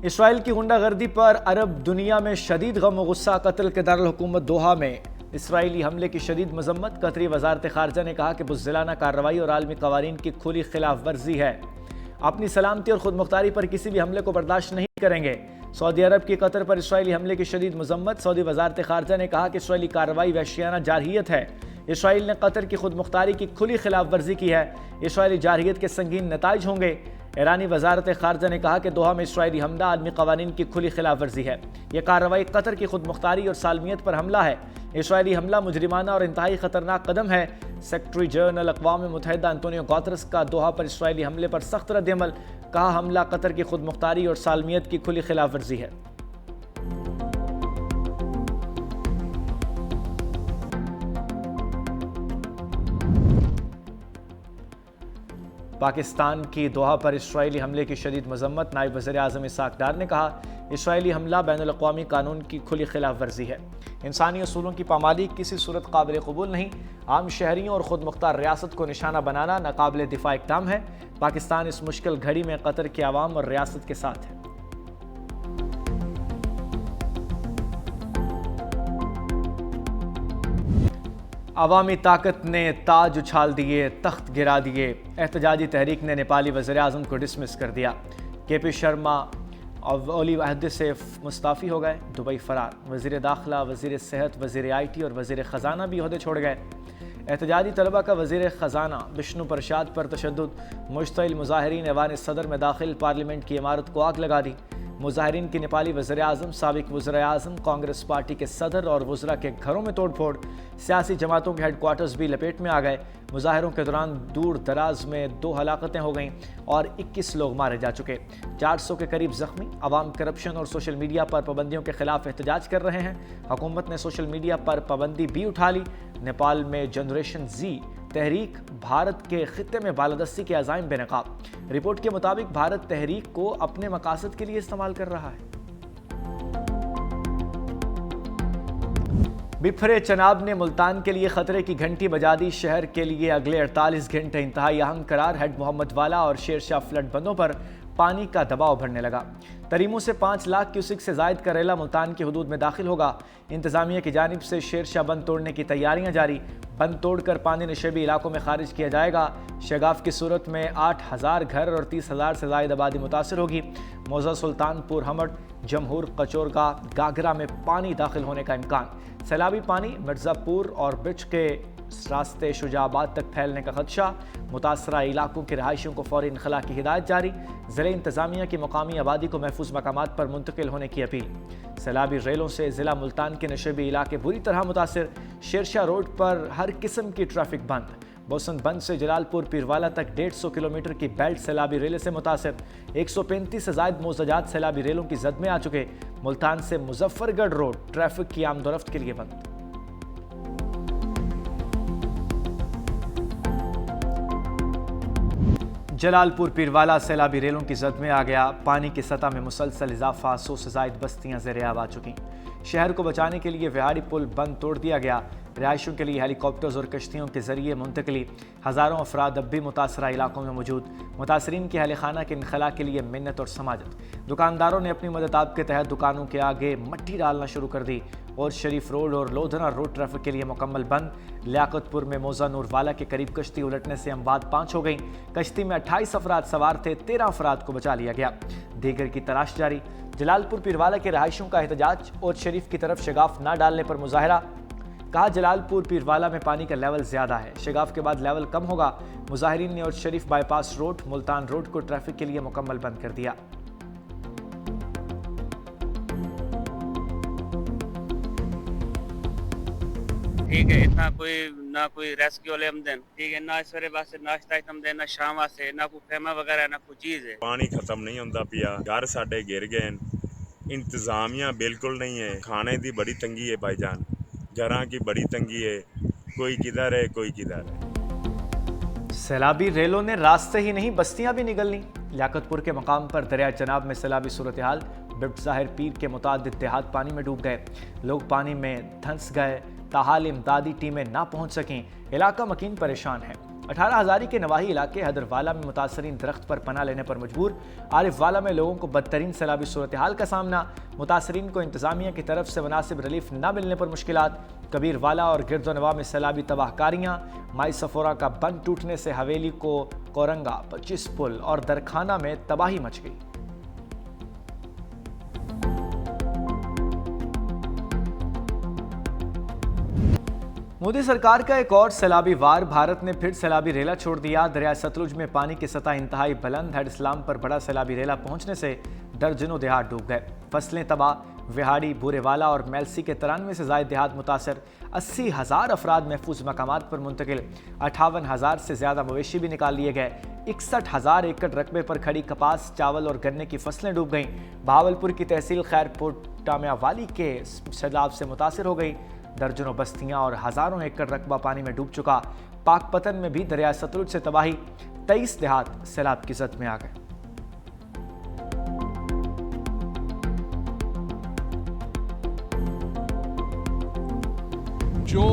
Israel की गुंडागर्दी पर अरब दुनिया में शदीद गम और गुस्सा। कत्ल के दारुल हुकूमत दोहा में इसराइली हमले की शदीद मजम्मत। कतरी वजारत खारजा ने कहा कि बुज़दिलाना कार्रवाई और आलमी कवानीन की खुली खिलाफ वर्जी है। अपनी सलामती और खुद मुख्तारी पर किसी भी हमले को बर्दाश्त नहीं करेंगे। सऊदी अरब की कतर पर इसराइली हमले की शदीद मजम्मत। सऊदी वजारत खारजा ने कहा कि इसराइली कार्रवाई वहशियाना जारहियत है। इसराइल ने कतर की खुद मुख्तारी की खुली खिलाफ वर्जी की है। इसराइली जारहियत के संगीन नताइज होंगे। ईरानी वजारत खारजा ने कहा कि दोहा में इसराइली हमला आलमी कवानीन की खुली खिलाफ वर्जी है। यह कार्रवाई कतर की खुद मुख्तारी और सालमियत पर हमला है। इसराइली हमला मुजरिमाना और इंतहाई खतरनाक कदम है। सेक्रेटरी जनरल अक़वाम मुत्तहिदा अंतोनियो गुतेरेस का दोहा पर इसराइली हमले पर सख्त रद्द-ए-अमल। कहा, हमला कतर की खुद मुख्तारी और सालमियत की खुली खिलाफ वर्जी है। पाकिस्तान की दोहा पर इसराइली हमले की शदीद मजम्मत। नायब वज़ीर आज़म इसहाक़ डार ने कहा, इसराइली हमला बैनुल अक़वामी कानून की खुली खिलाफ वर्जी है। इंसानी असूलों की पामाली किसी सूरत काबिल कबूल नहीं। आम शहरियों और खुद मुख्तार रियासत को निशाना बनाना नाकाबिल दिफा इक़दाम है। पाकिस्तान इस मुश्किल घड़ी में कतर की आवाम और रियासत के साथ है। अवामी ताकत ने ताज उछाल दिए, तख्त गिरा दिए। एहतजाजी तहरीक ने नेपाली वज़ीर आज़म को डिसमिस कर दिया। के.पी. शर्मा ओली अहदे से मुस्ताफ़ी हो गए, दुबई फरार। वज़ीर दाखिला, वज़ीर सेहत, वज़ीर IT और वज़ीर ख़जाना भी ओहदे छोड़ गए। एहतजाजी तलबा का वज़ीर ख़जाना विष्णु प्रसाद पर तशद्दुद। मुश्तइल मुज़ाहिरीन ऐवान सदर में दाखिल पार्लियामेंट की इमारत को आग लगा दी। मुज़ाहिरीन की नेपाली वज़ीर आज़म, साबिक़ वज़ीर आज़म, कांग्रेस पार्टी के सदर और वज़रा के घरों में तोड़ फोड़। सियासी जमातों के हेडक्वार्टर्स भी लपेट में आ गए। मुज़ाहिरों के दौरान दूर दराज में 2 हलाकतें हो गईं और 21 लोग मारे जा चुके। 400 के करीब जख्मी। अवाम करप्शन और सोशल मीडिया पर पाबंदियों के खिलाफ एहतजाज कर रहे हैं। हुकूमत ने सोशल मीडिया पर पाबंदी भी उठा ली। नेपाल में जनरेशन Z तहरीक भारत के खित्ते में बालादस्ती के अज़ाइम बेनकाब। रिपोर्ट के मुताबिक भारत तहरीक को अपने मकासद के लिए इस्तेमाल कर रहा है। बिफरे चनाब ने मुल्तान के लिए खतरे की घंटी बजा दी। शहर के लिए अगले 48 घंटे इंतहाई अहम करार। हेड मोहम्मद वाला और शेरशाह फ्लड बंदों पर पानी का दबाव बढ़ने लगा। तरीमों से 5 लाख क्यूसिक से जायद का रेला मुल्तान की हदूद में दाखिल होगा। इंतजामिया की जानिब से शेरशाह बंद तोड़ने की तैयारियां जारी। बंद तोड़कर पानी नशेबी इलाकों में खारिज किया जाएगा। शगाफ की सूरत में 8,000 घर और 30,000 से जायद आबादी मुतासर होगी। मौजा सुल्तानपुर, हमड़, जमहूर, कचोरगा, गागरा में पानी दाखिल होने का इम्कान। सैलाबी पानी मिर्ज़ापुर और बिच के रास्ते शुजाबाद तक फैलने का खदशा। मुतासरा इलाकों के रहायशियों को फौरी इनखला की हिदायत जारी। ज़िले इंतजामिया की मकामी आबादी को महफूज मकामात पर मुंतकिल होने की अपील। सैलाबी रेलों से ज़िला मुल्तान के नशेबी इलाके बुरी तरह मुतासर। शेरशाह रोड पर हर किस्म की ट्रैफिक बंद। बोसन बंद से जलालपुर पीरवाला तक 150 किलोमीटर की बेल्ट सैलाबी रेले से मुतासर। 135 से जायद मोज़ाजात सैलाबी रेलों की जद में आ चुके। मुल्तान से मुजफ्फरगढ़ रोड ट्रैफिक की आमदोरफ्त के लिए बंद। जलालपुर पीरवाला सैलाबी रेलों की जद में आ गया। पानी की सतह में मुसलसल इजाफा। 100 से जायद बस्तियां ज़ेर-ए-आब आ चुकी। शहर को बचाने के लिए विहाड़ी पुल बंद तोड़ दिया गया। रिहायशियों के लिए हेलीकॉप्टर्स और कश्तियों के जरिए मुंतकली। हज़ारों अफराद अब भी मुतासरा इलाकों में मौजूद। मुतासरीन के अहल खाना के इनखला के लिए मिन्नत और समाजत। दुकानदारों ने अपनी मदद के तहत दुकानों के आगे मट्टी डालना शुरू कर दी। और शरीफ रोड और लोधना रोड ट्रैफिक के लिए मुकम्मल बंद। लियाकतपुर में मौजा नूरवाला के करीब कश्ती उलटने से अमवात 5 हो गई। कश्ती में 28 अफराद सवार थे, 13 अफराद को बचा लिया गया। दीगर की तलाश जारी। जलालपुर पीरवाला के रहायशियों का एहतजाज और शरीफ की तरफ शगाफ न डालने पर मुजाहरा। कहा, जलालपुर पीरवाला में पानी का लेवल ज्यादा है, शगाफ के बाद लेवल कम होगा। मुजाहिरीन ने और शरीफ बाईपास रोड, मुल्तान रोड को ट्रैफिक के लिए मुकम्मल बंद कर दिया। ठीक है, इतना कोई रेस्क्यू वाले हम देन, ठीक है ना। सवेरे वास्ते नाश्ता हम देन, ना शाम वास्ते, ना कोई फेमा वगैरह, ना कोई चीज है। पानी खत्म नहीं होंदा पिया। घर साडे गिर गए। इंतजामिया बिल्कुल नहीं है। खाने की बड़ी तंगी है भाईजान, जरा की बड़ी तंगी है। कोई किधर है, कोई किधर है। सैलाबी रेलों ने रास्ते ही नहीं बस्तियां भी निगल ली। लियाकतपुर के मकाम पर दरिया चनाब में सैलाबी सूरत हाल। बिब्ट ज़ाहिर पीर के मुतादिद देहात पानी में डूब गए। लोग पानी में धंस गए। ताहाल इमदादी टीमें ना पहुंच सकें। इलाका मकीन परेशान है। 18 हज़ारी के नवाही इलाके हैदरवाला में मुतासरीन दरख्त पर पनाह लेने पर मजबूर। आरिफवाला में लोगों को बदतरीन सैलाबी सूरत हाल का सामना। मुतासरीन को इंतजामिया की तरफ से मुनासिब रिलीफ न मिलने पर मुश्किलात। कबीरवाला और गिरदोनवा में सैलाबी तबाहकारियाँ। माई सफोरा का बंद टूटने से हवेली को कोरंगा 25 पुल और दरखाना में तबाही मच गई। मोदी सरकार का एक और सैलाबी वार। भारत ने फिर सैलाबी रेला छोड़ दिया। दरिया सतलुज में पानी की सतह इंतहाई बुलंद। हेड इस्लाम पर बड़ा सैलाबी रेला पहुंचने से दर्जनों देहात डूब गए। फसलें तबाह। विहाड़ी, बुरेवाला और मेलसी के 93 से ज्यादा देहात मुतासर। 80,000 अफराद महफूज मकामात पर मुंतकिल। 58,000 से ज्यादा मवेशी भी निकाल लिए गए। 61,000 एकड़ रकबे पर खड़ी कपास, चावल और गन्ने की फसलें डूब गईं। बहावलपुर की तहसील खैरपुर टामियावाली के सैलाब से मुतासर हो गई। दर्जनों बस्तियां और हजारों एकड़ रकबा पानी में डूब चुका। पाकपतन में भी दरिया सतलुज से तबाही। 23 देहात सैलाब की जद में आ गए। जो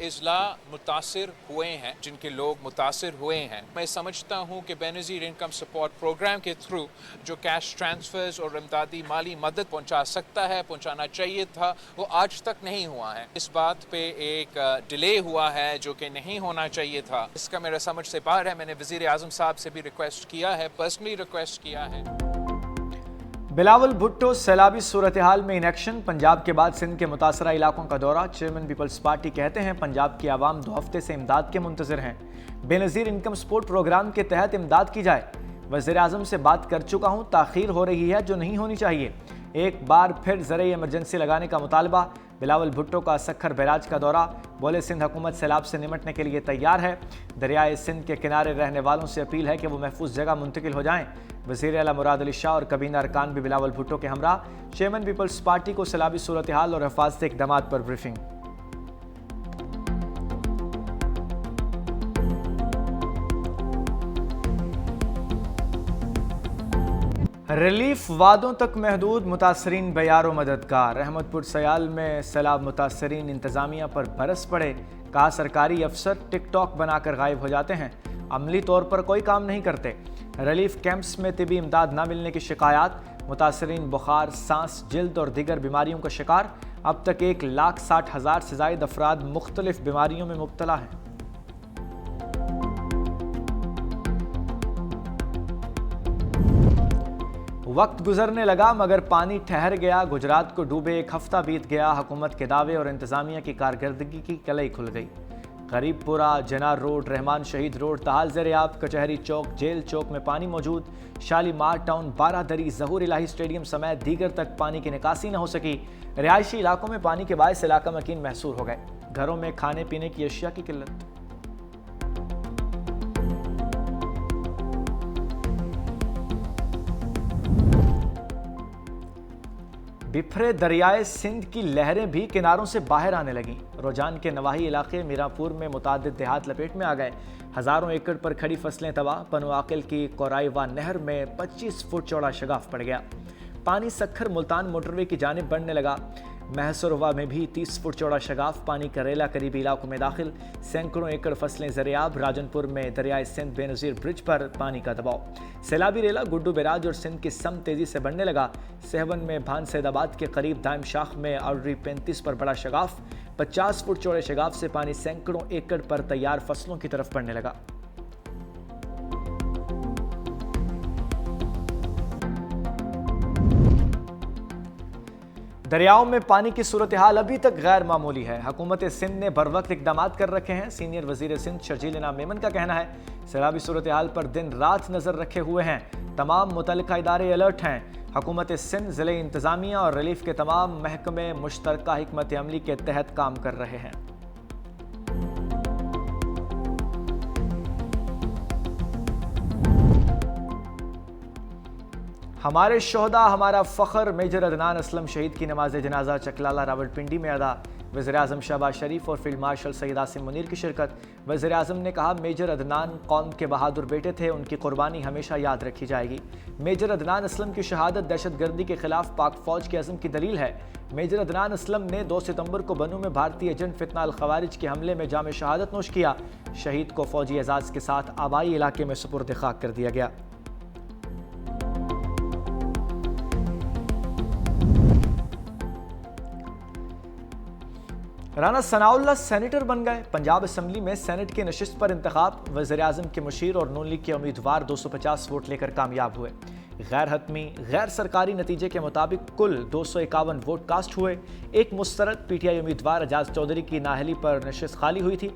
इजला मुतासिर हुए हैं, जिनके लोग मुतासिर हुए हैं, मैं समझता हूं कि बेनज़ीर इनकम सपोर्ट प्रोग्राम के थ्रू जो कैश ट्रांसफर्स और इमदादी माली मदद पहुंचा सकता है, पहुंचाना चाहिए था, वो आज तक नहीं हुआ है। इस बात पे एक डिले हुआ है जो कि नहीं होना चाहिए था। इसका मेरा समझ से बाहर है। मैंने वज़ीर आज़म साहब से भी रिक्वेस्ट किया है, पर्सनली रिक्वेस्ट किया है। बिलावल भुट्टो सैलाबी सूरत हाल में इनेक्शन। पंजाब के बाद सिंध के मुतासरा इलाकों का दौरा। चेयरमैन पीपल्स पार्टी कहते हैं पंजाब की आवाम 2 हफ्ते से इमदाद के मुंतज़िर हैं। बेनज़ीर इनकम सपोर्ट प्रोग्राम के तहत इमदाद की जाए। वज़ीर आज़म से बात कर चुका हूँ, ताख़ीर हो रही है जो नहीं होनी चाहिए। एक बार फिर ज़रिए इमरजेंसी लगाने का मुतालबा। बिलावल भुट्टो का सखर बैराज का दौरा। बोले सिंध हुकूमत सैलाब से निमटने के लिए तैयार है। दरियाए सिंध के किनारे रहने वालों से अपील है कि वो महफूज जगह मुंतकिल हो जाएं। वज़ीर आला मुराद अली शाह और कबीना अरकान भी बिलावल भुट्टो के हमरा। चेयरमैन पीपल्स पार्टी को सैलाबी सूरत हाल और हिफाजती इक़दामात पर ब्रीफिंग। रिलीफ वादों तक महदूद। मुतासरीन बेयारो मददगार। अहमदपुर सयाल में सैलाब मुतासरीन इंतजामिया पर बरस पड़े। कहा सरकारी अफसर टिकटॉक बनाकर गायब हो जाते हैं, अमली तौर पर कोई काम नहीं करते। रिलीफ कैंप्स में तिबी इमदाद न मिलने की शिकायत। मुतासरीन बुखार, सांस, जिल्द और दीगर बीमारियों का शिकार। अब तक 1,60,000 से ज़ायद अफराद मुख्तलिफ बीमारियों में मुब्तला हैं। वक्त गुजरने लगा मगर पानी ठहर गया। गुजरात को डूबे 1 हफ्ता बीत गया। हुकूमत के दावे और इंतजामिया की कारकर्दगी की कलई खुल गई। गरीबपुरा, जनार रोड, रहमान शहीद रोड, तहाल ज़ेर-ए-आब, कचहरी चौक, जेल चौक में पानी मौजूद। शालीमार टाउन, बारादरी, ज़हूर इलाही स्टेडियम समेत दीगर तक पानी की निकासी न हो सकी। रिहायशी इलाकों में पानी के बायस इलाका मकीन महसूर हो गए। घरों में खाने पीने की अशिया की किल्लत। बिफरे दरियाए सिंध की लहरें भी किनारों से बाहर आने लगीं। रोजान के नवाही इलाके मीरापुर में मुतादिद देहात लपेट में आ गए। हजारों एकड़ पर खड़ी फसलें तबाह। पनुआकिल की कोराइवा नहर में 25 फुट चौड़ा शगाफ पड़ गया। पानी सखर मुल्तान मोटरवे की जानिब बढ़ने लगा। महसुरवा में भी 30 फुट चौड़ा शगाफ। पानी करेला करीबी इलाकों में दाखिल। सैकड़ों एकड़ फसलें ज़ेर-ए-आब। राजनपुर में दरियाए सिंध बेनज़ीर ब्रिज पर पानी का दबाव। सैलाबी रेला गुड्डू बैराज और सिंध की सम तेजी से बढ़ने लगा। सेहवन में भान सैदाबाद के करीब दाइम शाख में आर्डरी 35 पर बड़ा शगाफ। 50 फुट चौड़े शगाफ से पानी सैकड़ों एकड़ पर तैयार फसलों की तरफ बढ़ने लगा। दरियाओं में पानी की सूरत हाल अभी तक गैर मामूली है। हुकूमत सिंध ने बर वक्त इकदामात कर रखे हैं। सीनियर वजीर सिंध शर्जील इनाम मेमन का कहना है सैलाबी सूरत हाल पर दिन रात नजर रखे हुए हैं। तमाम मुतल्लिका इदारे अलर्ट हैं। हुकूमत सिंध ज़िले इंतजामिया और रिलीफ के तमाम महकमे मुश्तरका हिकमत अमली के तहत काम कर रहे हैं। हमारे शोहदा हमारा फ़ख्र। मेजर अदनान असलम शहीद की नमाज जनाजा चकलाला रावलपिंडी में अदा। वज़ीर-ए-आज़म शहबाज शरीफ और फील्ड मार्शल सैयद आसिम मुनीर की शिरकत। वज़ीर-ए-आज़म ने कहा, मेजर अदनान कौम के बहादुर बेटे थे, उनकी कुर्बानी हमेशा याद रखी जाएगी। मेजर अदनान असलम की शहादत दहशतगर्दी के खिलाफ पाक फौज के अज़म की दलील है। मेजर अदनान असलम ने 2 सितंबर को बनू में भारतीय एजेंट फितना अल खवारिज के हमले में जाम शहादत नोश किया। शहीद को फौजी एजाज के साथ आबाई इलाके में सुपुर्द खाक कर दिया गया। राना सनाउल्लाह सेनेटर बन गए। पंजाब असम्बली में सेनेट की नशिस्त पर इंतखाब। वज़ीर-ए-आज़म के मुशीर और नून लीग के उम्मीदवार 250 वोट लेकर कामयाब हुए। गैर हतमी गैर सरकारी नतीजे के मुताबिक कुल 251 वोट कास्ट हुए। एक मुस्तरद पीटीआई उम्मीदवार एजाज चौधरी की नाहली पर नशिस्त खाली हुई थी।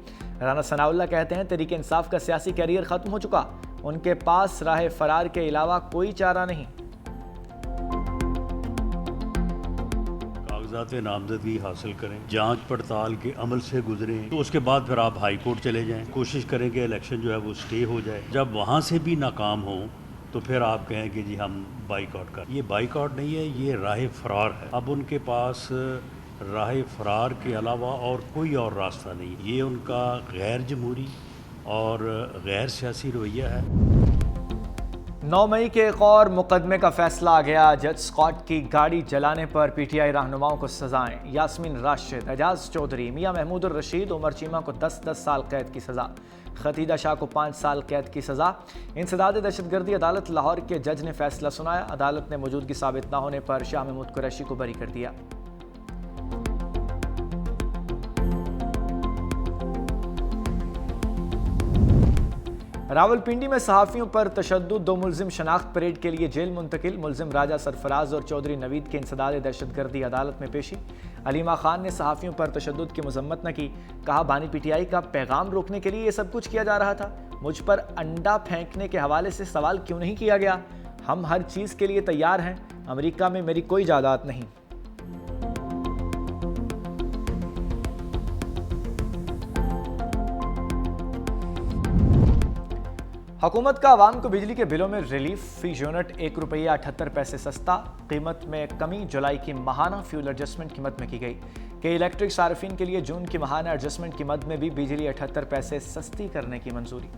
राना सनाउल्लाह कहते हैं, तहरीक इंसाफ का सियासी कैरियर खत्म हो चुका, उनके पास राह फरार के अलावा कोई चारा नहीं। कागजात नामजदगी हासिल करें, जांच पड़ताल के अमल से गुजरें, तो उसके बाद फिर आप हाई कोर्ट चले जाएं, कोशिश करें कि इलेक्शन जो है वो स्टे हो जाए। जब वहाँ से भी नाकाम हो तो फिर आप कहें कि जी हम बाइकआउट कर। ये बाइकआउट नहीं है, ये राह फरार है। अब उनके पास राह फरार के अलावा और कोई और रास्ता नहीं। ये उनका गैर जमहूरी और गैर सियासी रवैया है। 9 मई के एक और मुकदमे का फैसला आ गया। जज स्कॉट की गाड़ी जलाने पर पीटीआई रहनुमाओं को सजाएं। यास्मीन राशिद, एजाज चौधरी, मियां महमूद उर रशीद, उमर चीमा को 10-10 साल कैद की सजा, खतीजा शाह को 5 साल कैद की सजा। इंसदाद दहशतगर्दी अदालत लाहौर के जज ने फैसला सुनाया। अदालत ने मौजूदगी साबित न होने पर शाह महमूद कुरैशी को बरी कर दिया। रावलपिंडी में सहाफ़ियों पर तशद्दुद, 2 मुल्जिम शनाख्त परेड के लिए जेल मुंतकिल। मुल्जिम राजा सरफराज और चौधरी नवीद के इंसदाद दहशतगर्दी अदालत में पेशी। अलीमा खान ने सहाफ़ियों पर तशद्दुद की मजम्मत न की। कहा, बानी पीटीआई का पैगाम रोकने के लिए ये सब कुछ किया जा रहा था। मुझ पर अंडा फेंकने के हवाले से सवाल क्यों नहीं किया गया? हम हर चीज़ के लिए तैयार हैं। अमेरिका में मेरी कोई जायदाद नहीं। हुकूमत का आवाम को बिजली के बिलों में रिलीफ। फी यूनिट ₹1.78 सस्ता। कीमत में कमी जुलाई की माहाना फ्यूल एडजस्टमेंट कीमत में की गई। कि इलेक्ट्रिक सार्फिन के लिए जून की माहाना एडजस्टमेंट कीमत में भी बिजली 78 पैसे सस्ती करने की मंजूरी।